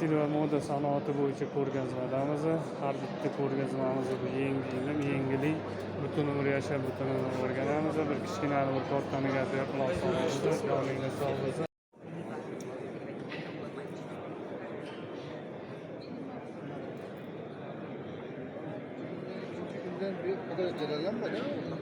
tekstil va moda sanoati bo'yicha ko'rgazmadamiz. Har bitta ko'rgazmamiz bu yangilik. Butun umr yashab, butun umr o'rganamiz. Bir kichkina bir kattani gapiga quloq solamiz. Yoningda sog' bo'lsin. Bir kadar celallenmedi ama